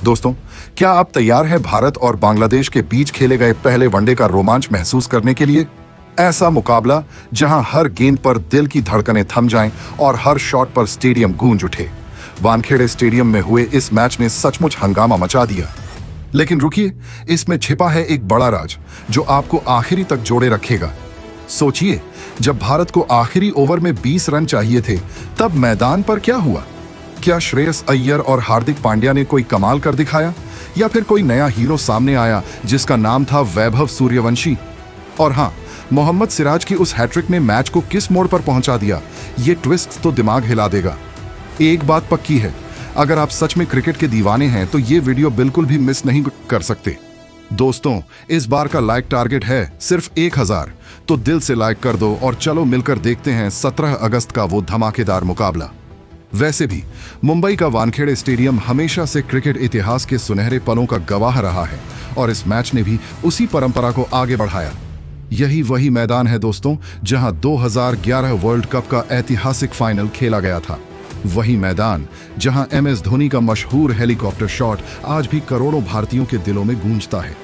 दोस्तों, क्या आप तैयार हैं भारत और बांग्लादेश के बीच खेले गए पहले वनडे का रोमांच महसूस करने के लिए? ऐसा मुकाबला जहां हर गेंद पर दिल की धड़कनें थम जाएं और हर शॉट पर स्टेडियम गूंज उठे। वानखेड़े स्टेडियम में हुए इस मैच ने सचमुच हंगामा मचा दिया। लेकिन रुकिए, इसमें छिपा है एक बड़ा राज जो आपको आखिरी तक जोड़े रखेगा। सोचिए, जब भारत को आखिरी ओवर में 20 रन चाहिए थे, तब मैदान पर क्या हुआ? क्या श्रेयस अय्यर और हार्दिक पांड्या ने कोई कमाल कर दिखाया, या फिर कोई नया हीरो सामने आया जिसका नाम था वैभव सूर्यवंशी? और हाँ, मोहम्मद सिराज की उस हैट्रिक ने मैच को किस मोड़ पर पहुंचा दिया, ये ट्विस्ट तो दिमाग हिला देगा। एक बात पक्की है, अगर आप सच में क्रिकेट के दीवाने हैं तो ये वीडियो बिल्कुल भी मिस नहीं कर सकते। दोस्तों, इस बार का लाइक टारगेट है सिर्फ 1000, तो दिल से लाइक कर दो और चलो मिलकर देखते हैं 17 अगस्त का वो धमाकेदार मुकाबला। वैसे भी मुंबई का वानखेड़े स्टेडियम हमेशा से क्रिकेट इतिहास के सुनहरे पलों का गवाह रहा है और इस मैच ने भी उसी परंपरा को आगे बढ़ाया। यही वही मैदान है दोस्तों, जहां 2011 वर्ल्ड कप का ऐतिहासिक फाइनल खेला गया था। वही मैदान जहां MS धोनी का मशहूर हेलीकॉप्टर शॉट आज भी करोड़ों भारतीयों के दिलों में गूंजता है।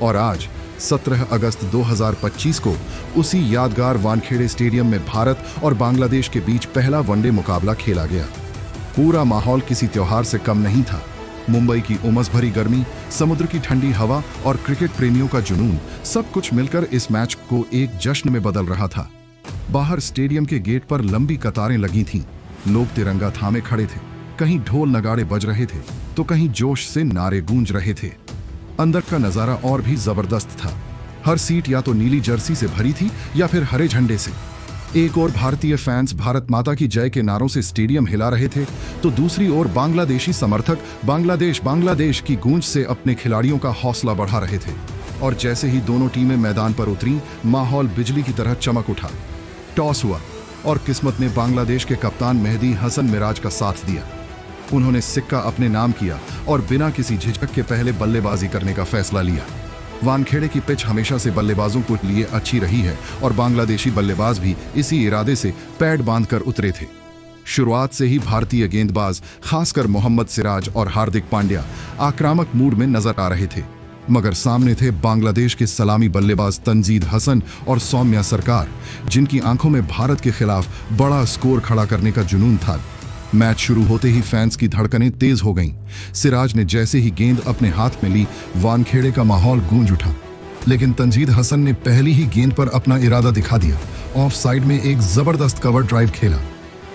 और आज 17 अगस्त 2025 को उसी यादगार वानखेड़े स्टेडियम में भारत और बांग्लादेश के बीच पहला वनडे मुकाबला खेला गया। पूरा माहौल किसी त्योहार से कम नहीं था। मुंबई की उमस भरी गर्मी, समुद्र की ठंडी हवा और क्रिकेट प्रेमियों का जुनून, सब कुछ मिलकर इस मैच को एक जश्न में बदल रहा था। बाहर स्टेडियम के गेट पर लंबी कतारें लगी थीं। लोग तिरंगा थामे खड़े थे। कहीं ढोल नगाड़े बज रहे थे तो कहीं जोश से नारे गूंज रहे थे। अंदर का नजारा और भी जबरदस्त था। हर सीट या तो नीली जर्सी से भरी थी या फिर हरे झंडे से। एक ओर भारतीय फैंस भारत माता की जय के नारों से स्टेडियम हिला रहे थे, तो दूसरी ओर बांग्लादेशी समर्थक बांग्लादेश बांग्लादेश की गूंज से अपने खिलाड़ियों का हौसला बढ़ा रहे थे। और जैसे ही दोनों टीमें मैदान पर उतरी, माहौल बिजली की तरह चमक उठा। टॉस हुआ और किस्मत ने बांग्लादेश के कप्तान मेहदी हसन मिराज का साथ दिया। उन्होंने सिक्का अपने नाम किया और बिना किसी झिझक के पहले बल्लेबाजी करने का फैसला लिया। वानखेड़े की पिच हमेशा से बल्लेबाजों के लिए अच्छी रही है और बांग्लादेशी बल्लेबाज भी इसी इरादे से पैड बांधकर उतरे थे। शुरुआत से ही भारतीय गेंदबाज, खासकर मोहम्मद सिराज और हार्दिक पांड्या, आक्रामक मूड में नजर आ रहे थे। मगर सामने थे बांग्लादेश के सलामी बल्लेबाज तंजीद हसन और सौम्या सरकार, जिनकी आंखों में भारत के खिलाफ बड़ा स्कोर खड़ा करने का जुनून था। मैच शुरू होते ही फैंस की धड़कनें तेज हो गईं। सिराज ने जैसे ही गेंद अपने हाथ में ली, वानखेड़े का माहौल गूंज उठा। लेकिन तंजीद हसन ने पहली ही गेंद पर अपना इरादा दिखा दिया। ऑफ साइड में एक जबरदस्त कवर ड्राइव खेला।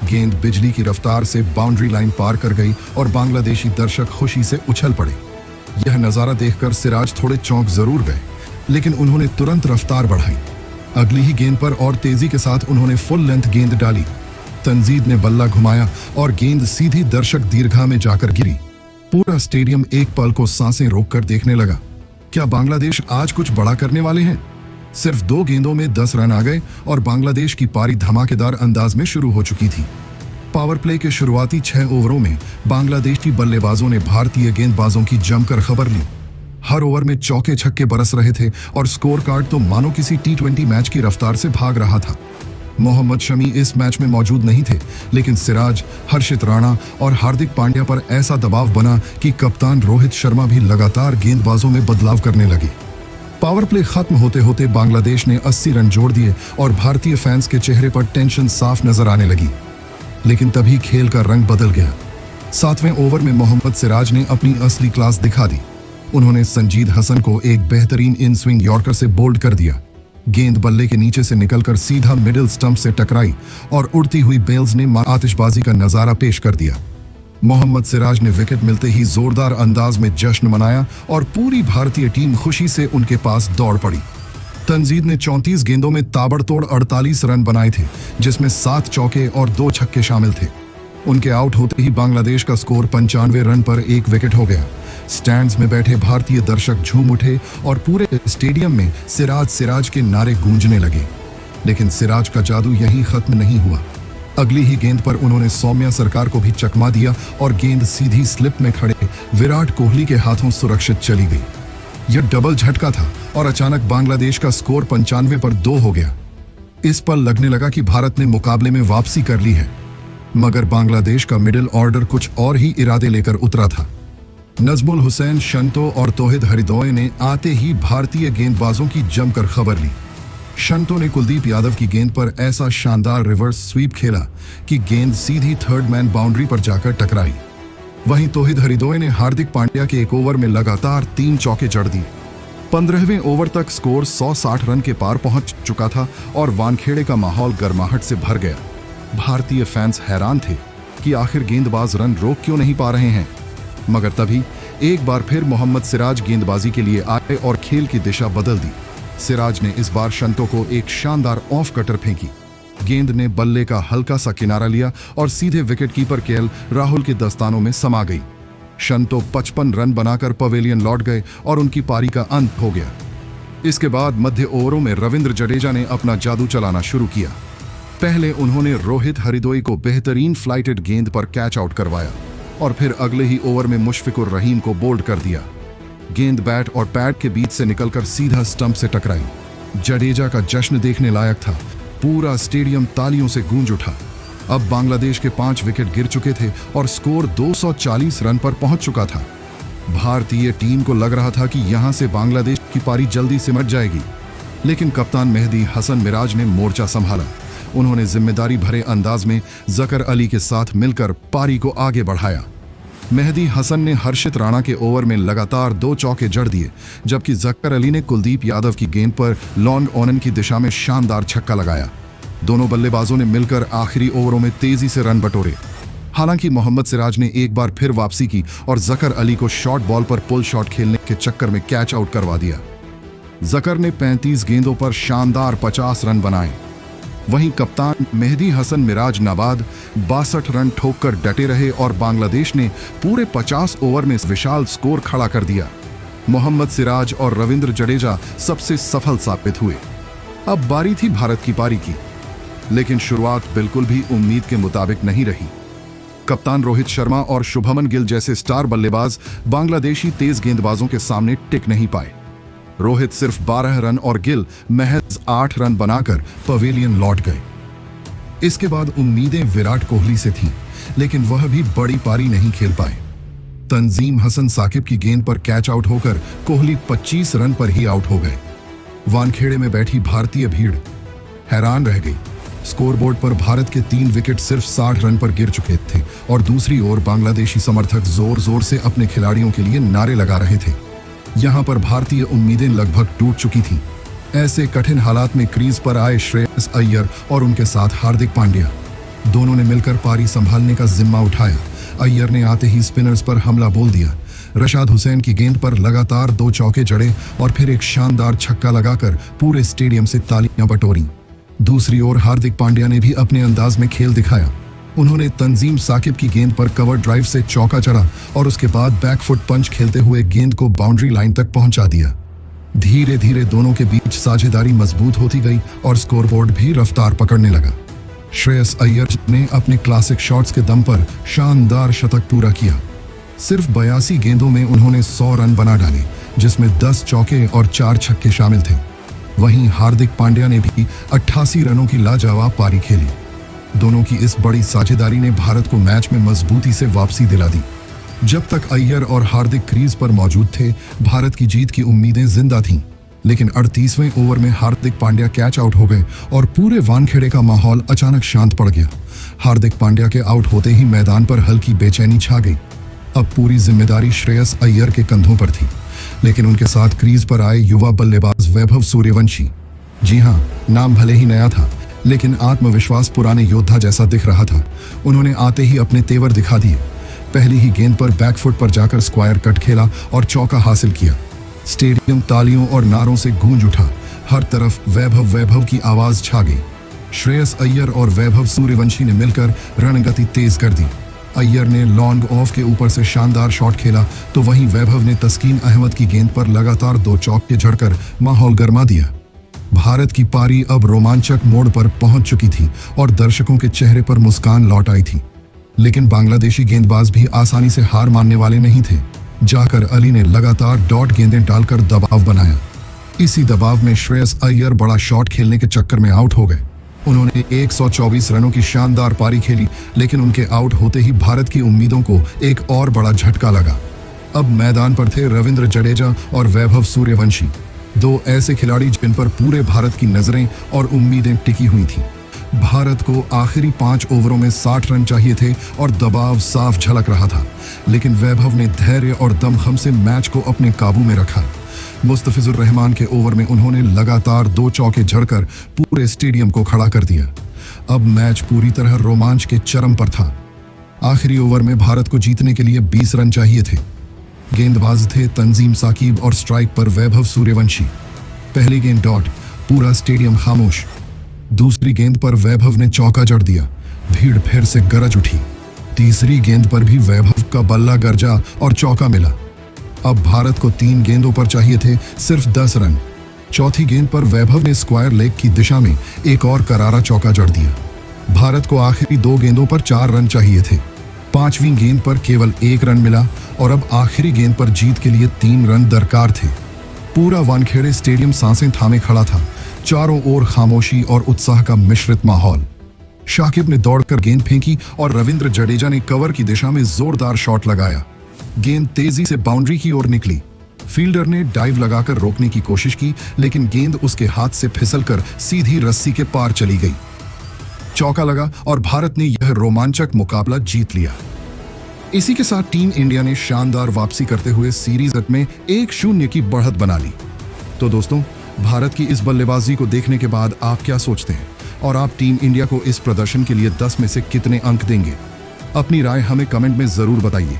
गेंद बिजली की रफ्तार से बाउंड्री लाइन पार कर गई और बांग्लादेशी दर्शक खुशी से उछल पड़े। यह नजारा देखकर सिराज थोड़े चौंक जरूर गए, लेकिन उन्होंने तुरंत रफ्तार बढ़ाई। अगली ही गेंद पर और तेजी के साथ उन्होंने फुल लेंथ गेंद डाली। तंजीद ने बल्ला घुमाया और गेंद सीधी दर्शक दीर्घा में जाकर गिरी। पूरा स्टेडियम एक पल को सांसें रोककर देखने लगा। क्या बांग्लादेश आज कुछ बड़ा करने वाले हैं? सिर्फ 2 गेंदों में 10 रन आ गए और बांग्लादेश की पारी धमाकेदार अंदाज में शुरू हो चुकी थी। पावर प्ले के शुरुआती 6 ओवरों में बांग्लादेशी बल्लेबाजों ने भारतीय गेंदबाजों की जमकर खबर ली। हर ओवर में चौके छक्के बरस रहे थे और स्कोर कार्ड तो मानो किसी T20 मैच की रफ्तार से भाग रहा था। मोहम्मद शमी इस मैच में मौजूद नहीं थे, लेकिन सिराज, हर्षित राणा और हार्दिक पांड्या पर ऐसा दबाव बना कि कप्तान रोहित शर्मा भी लगातार गेंदबाजों में बदलाव करने लगे। पावर प्ले खत्म होते होते बांग्लादेश ने 80 रन जोड़ दिए और भारतीय फैंस के चेहरे पर टेंशन साफ नजर आने लगी। लेकिन तभी खेल का रंग बदल गया। 7वें ओवर में मोहम्मद सिराज ने अपनी असली क्लास दिखा दी। उन्होंने तंजीद हसन को एक बेहतरीन इन स्विंग यॉर्कर से बोल्ड कर दिया। गेंद बल्ले के नीचे से निकलकर सीधा मिडिल स्टंप से टकराई और उड़ती हुई बेल्स ने आतिशबाजी का नजारा पेश कर दिया। मोहम्मद सिराज ने विकेट मिलते ही जोरदार अंदाज में जश्न मनाया और पूरी भारतीय टीम खुशी से उनके पास दौड़ पड़ी। तंजीद ने 34 गेंदों में ताबड़तोड़ 48 रन बनाए थे, जिसमें 7 चौके और 2 छक्के शामिल थे। उनके आउट होते ही बांग्लादेश का स्कोर 95 रन पर 1 विकेट हो गया। स्टैंड्स में बैठे भारतीय दर्शक झूम उठे और पूरे स्टेडियम में सिराज सिराज के नारे गूंजने लगे। लेकिन सिराज का जादू यहीं खत्म नहीं हुआ। अगली ही गेंद पर उन्होंने सौम्या सरकार को भी चकमा दिया और गेंद सीधी स्लिप में खड़े विराट कोहली के हाथों सुरक्षित चली गई। यह डबल झटका था और अचानक बांग्लादेश का स्कोर 95 पर 2 हो गया। इस पर लगने लगा कि भारत ने मुकाबले में वापसी कर ली है, मगर बांग्लादेश का मिडिल ऑर्डर कुछ और ही इरादे लेकर उतरा था। नजमुल हुसैन शंतो और तौहिद हरिदोय ने आते ही भारतीय गेंदबाजों की जमकर खबर ली। शंतो ने कुलदीप यादव की गेंद पर ऐसा शानदार रिवर्स स्वीप खेला कि गेंद सीधी थर्ड मैन बाउंड्री पर जाकर टकराई। वहीं तौहिद हरिदोय ने हार्दिक पांड्या के एक ओवर में लगातार 3 चौके जड़ दिए। 15वें ओवर तक स्कोर 160 रन के पार पहुंच चुका था और वानखेड़े का माहौल गर्माहट से भर गया। भारतीय फैंस हैरान थे कि आखिर गेंदबाज रन रोक क्यों नहीं पा रहे हैं, मगर तभी एक बार फिर मोहम्मद सिराज गेंदबाजी के लिए आए और खेल की दिशा बदल दी। सिराज ने इस बार शंतो को एक शानदार ऑफ कटर फेंकी। गेंद ने बल्ले का हल्का सा किनारा लिया और सीधे विकेटकीपर केएल राहुल के दस्तानों में समा गई। शंतो 55 रन बनाकर पवेलियन लौट गए और उनकी पारी का अंत हो गया। इसके बाद मध्य ओवरों में रविंद्र जडेजा ने अपना जादू चलाना शुरू किया। पहले उन्होंने रोहित हरिदोई को बेहतरीन फ्लाइटेड गेंद पर कैच आउट करवाया और फिर अगले ही ओवर में मुशफिकुर रहीम को बोल्ड कर दिया। गेंद बैट और पैड के बीच से निकलकर सीधा स्टंप से टकराई। जडेजा का जश्न देखने लायक था। पूरा स्टेडियम तालियों से गूंज उठा। अब बांग्लादेश के 5 विकेट गिर चुके थे और स्कोर 240 रन पर पहुंच चुका था। भारतीय टीम को लग रहा था कि यहां से बांग्लादेश की पारी जल्दी सिमट जाएगी, लेकिन कप्तान मेहदी हसन मिराज ने मोर्चा संभाला। उन्होंने जिम्मेदारी भरे अंदाज में जकर अली के साथ मिलकर पारी को आगे बढ़ाया। मेहदी हसन ने हर्षित राणा के ओवर में लगातार 2 चौके जड़ दिए, जबकि जकर अली ने कुलदीप यादव की गेंद पर लॉन्ग ऑन की दिशा में शानदार छक्का लगाया। दोनों बल्लेबाजों ने मिलकर आखिरी ओवरों में तेजी से रन बटोरे। हालांकि मोहम्मद सिराज ने एक बार फिर वापसी की और जकर अली को शॉर्ट बॉल पर पुल शॉट खेलने के चक्कर में कैच आउट करवा दिया। जकर ने 35 गेंदों पर शानदार 50 रन बनाए। वहीं कप्तान मेहदी हसन मिराज नाबाद 62 रन ठोककर डटे रहे और बांग्लादेश ने पूरे 50 ओवर में विशाल स्कोर खड़ा कर दिया। मोहम्मद सिराज और रविंद्र जडेजा सबसे सफल साबित हुए। अब बारी थी भारत की पारी की, लेकिन शुरुआत बिल्कुल भी उम्मीद के मुताबिक नहीं रही। कप्तान रोहित शर्मा और शुभमन गिल जैसे स्टार बल्लेबाज बांग्लादेशी तेज गेंदबाजों के सामने टिक नहीं पाए। रोहित सिर्फ 12 रन और गिल महज 8 रन बनाकर पवेलियन लौट गए। इसके बाद उम्मीदें विराट कोहली से थीं, लेकिन वह भी बड़ी पारी नहीं खेल पाए। तंजीम हसन साकिब की गेंद पर कैच आउट होकर कोहली 25 रन पर ही आउट हो गए। वानखेड़े में बैठी भारतीय भीड़ हैरान रह गई। स्कोरबोर्ड पर भारत के 3 विकेट सिर्फ 60 रन पर गिर चुके थे और दूसरी ओर बांग्लादेशी समर्थक जोर जोर से अपने खिलाड़ियों के लिए नारे लगा रहे थे। यहां पर भारतीय उम्मीदें लगभग टूट चुकी थीं। ऐसे कठिन हालात में क्रीज पर आए श्रेयस अय्यर और उनके साथ हार्दिक पांड्या दोनों ने मिलकर पारी संभालने का जिम्मा उठाया। अय्यर ने आते ही स्पिनर्स पर हमला बोल दिया। रशाद हुसैन की गेंद पर लगातार 2 चौके जड़े और फिर एक शानदार छक्का लगाकर पूरे स्टेडियम से तालियां बटोरी। दूसरी ओर हार्दिक पांड्या ने भी अपने अंदाज में खेल दिखाया। उन्होंने तंजीम साकिब की गेंद पर कवर ड्राइव से चौका चढ़ा और उसके बाद बैकफुट पंच खेलते हुए गेंद को बाउंड्री लाइन तक पहुंचा दिया। धीरे धीरे दोनों के बीच साझेदारी मजबूत होती गई और स्कोरबोर्ड भी रफ्तार पकड़ने लगा। श्रेयस अय्यर ने अपने क्लासिक शॉट्स के दम पर शानदार शतक पूरा किया। सिर्फ 82 गेंदों में उन्होंने 100 रन बना डाले, जिसमें 10 चौके और 4 छक्के शामिल थे। वहीं हार्दिक पांड्या ने भी 88 रनों की लाजवाब पारी खेली। दोनों की इस बड़ी साझेदारी ने भारत को मैच में मजबूती से वापसी दिला दी। जब तक अय्यर और हार्दिक क्रीज पर मौजूद थे, भारत की जीत की उम्मीदें जिंदा थीं। लेकिन 38वें ओवर में हार्दिक पांड्या कैच आउट हो गए और पूरे वानखेड़े का माहौल अचानक शांत पड़ गया। हार्दिक पांड्या के आउट होते ही मैदान पर हल्की बेचैनी छा गई। अब पूरी जिम्मेदारी श्रेयस अय्यर के कंधों पर थी, लेकिन उनके साथ क्रीज पर आए युवा बल्लेबाज वैभव सूर्यवंशी। जी हां, नाम भले ही नया था, लेकिन आत्मविश्वास पुराने योद्धा जैसा दिख रहा था। उन्होंने आते ही अपने तेवर दिखा दिए। पहली ही गेंद पर बैकफुट पर जाकर स्क्वायर कट खेला और चौका हासिल किया। स्टेडियम तालियों और नारों से गूंज उठा। हर तरफ वैभव वैभव की आवाज छा गई। श्रेयस अय्यर और वैभव सूर्यवंशी ने मिलकर रणगति तेज कर दी। अय्यर ने लॉन्ग ऑफ के ऊपर से शानदार शॉट खेला, तो वहीं वैभव ने तस्कीन अहमद की गेंद पर लगातार 2 चौके जड़कर माहौल गर्मा दिया। भारत की पारी अब रोमांचक मोड़ पर पहुंच चुकी थी और दर्शकों के चेहरे पर मुस्कान लौट आई थी। लेकिन बांग्लादेशी गेंदबाज भी आसानी से हार मानने वाले नहीं थे। जाकर अली ने लगातार डॉट गेंदें डालकर दबाव बनाया। इसी दबाव में श्रेयस अय्यर बड़ा शॉट खेलने के चक्कर में आउट हो गए। उन्होंने 124 रनों की शानदार पारी खेली, लेकिन उनके आउट होते ही भारत की उम्मीदों को एक और बड़ा झटका लगा। अब मैदान पर थे रविंद्र जडेजा और वैभव सूर्यवंशी, दो ऐसे खिलाड़ी जिन पर पूरे भारत की नजरें और उम्मीदें टिकी हुई थीं। भारत को आखिरी 5 ओवरों में 60 रन चाहिए थे और दबाव साफ झलक रहा था, लेकिन वैभव ने धैर्य और दमखम से मैच को अपने काबू में रखा। मुस्तफिजुर रहमान के ओवर में उन्होंने लगातार 2 चौके जड़कर पूरे स्टेडियम को खड़ा कर दिया। अब मैच पूरी तरह रोमांच के चरम पर था। आखिरी ओवर में भारत को जीतने के लिए 20 रन चाहिए थे। गेंदबाज थे तंजीम साकिब और स्ट्राइक पर वैभव सूर्यवंशी। पहली गेंद डॉट, पूरा स्टेडियम खामोश। दूसरी गेंद पर वैभव ने चौका जड़ दिया, भीड़ फिर से गरज उठी। तीसरी गेंद पर भी वैभव का बल्ला गरजा और चौका मिला। अब भारत को 3 गेंदों पर चाहिए थे सिर्फ 10 रन। चौथी गेंद पर वैभव ने स्क्वायर लेग की दिशा में एक और करारा चौका जड़ दिया। भारत को आखिरी 2 गेंदों पर 4 रन चाहिए थे। 5वीं गेंद पर केवल 1 रन मिला और अब आखिरी गेंद पर जीत के लिए 3 रन दरकार थे। पूरा वानखेड़े स्टेडियम सांसें थामे खड़ा था। चारों ओर खामोशी और उत्साह का मिश्रित माहौल। शाकिब ने दौड़कर गेंद फेंकी और रविंद्र जडेजा ने कवर की दिशा में जोरदार शॉट लगाया। गेंद तेजी से बाउंड्री की ओर निकली। फील्डर ने डाइव लगाकर रोकने की कोशिश की, लेकिन गेंद उसके हाथ से फिसलकर सीधी रस्सी के पार चली गई। चौका लगा और भारत ने यह रोमांचक मुकाबला जीत लिया। इसी के साथ टीम इंडिया ने शानदार वापसी करते हुए सीरीज में 1-0 की बढ़त बना ली। तो दोस्तों, भारत की इस बल्लेबाजी को देखने के बाद आप क्या सोचते हैं और आप टीम इंडिया को इस प्रदर्शन के लिए 10 में से कितने अंक देंगे? अपनी राय हमें कमेंट में जरूर बताइए।